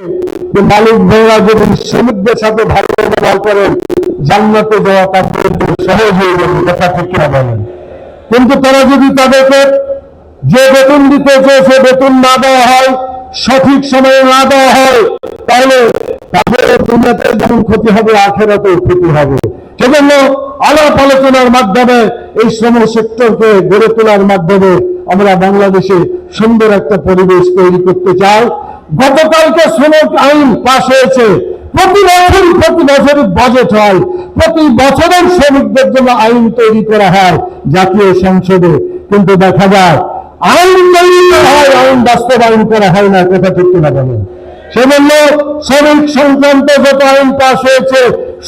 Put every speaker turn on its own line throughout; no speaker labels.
মালিক ভাইরা যদি শ্রমিকদের সাথে ভালো ব্যবহার করেন, জান্নাতে যাওয়া তাদের সহজ হয়ে যাবে, কথা ঠিক কিনা বলেন। কিন্তু তারা যদি তাদেরকে যে বেতন দিতে চেয়েছে বেতন না দেওয়া হয়, সঠিক সময়ে না দেওয়া হয়, তাহলে তাদের দুনিয়াতে যেমন ক্ষতি হবে, আখেরাতেও ক্ষতি হবে। সেজন্য আলাপ আলোচনার মাধ্যমে এই শ্রম সেক্টরকে গড়ে তোলার মাধ্যমে আমরা বাংলাদেশে সুন্দর একটা পরিবেশ তৈরি করতে চাই। গতকালকে শ্রমিক আইন পাশ হয়েছে। প্রতি বছর বাজেট হয়, প্রতি বছরের শ্রমিকদের জন্য আইন তৈরি করা হয় জাতীয় সংসদে, কিন্তু দেখা যায় আইন তৈরি করা হয়, আইন বাস্তবায়ন করা হয় না, কথা ঠিক কিনা বলেন। সেজন্য শ্রমিক সংক্রান্ত যত আইন পাশ হয়েছে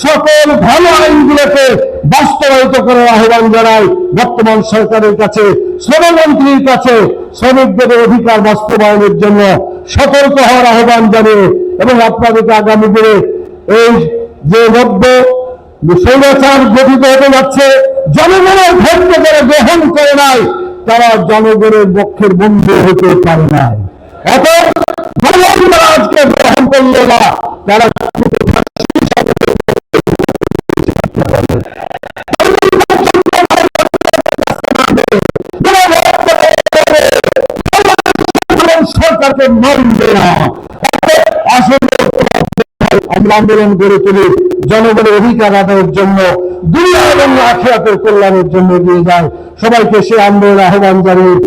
সকল ভালো আইনগুলোকে বাস্তবায়িত করার আহ্বান জানাই বর্তমান সরকারের কাছে, শ্রমমন্ত্রীর কাছে। শ্রমিকদের অধিকার বাস্তবায়নের জন্য সতর্ক হওয়ার আহ্বান জানিয়ে এবং আপনাদেরকে আগামী দিনে এই যে নব্য স্বৈরাচার গঠিত হতে যাচ্ছে, জনগণের ভোটকে যারা গ্রহণ করে নাই তারা জনগণের পক্ষের বন্ধু হতে পারে নাই। এত আজকে গ্রহণ করলো না, তারা সরকারকে মানবে না। আসলে আমরা আন্দোলন গড়ে তুলি জনগণের অধিকার আদায়ের জন্য, দুনিয়া এবং আখিরাতের কল্যাণের জন্য দিয়ে যায়। সবাইকে সে আন্দোলন আহ্বান জানিয়ে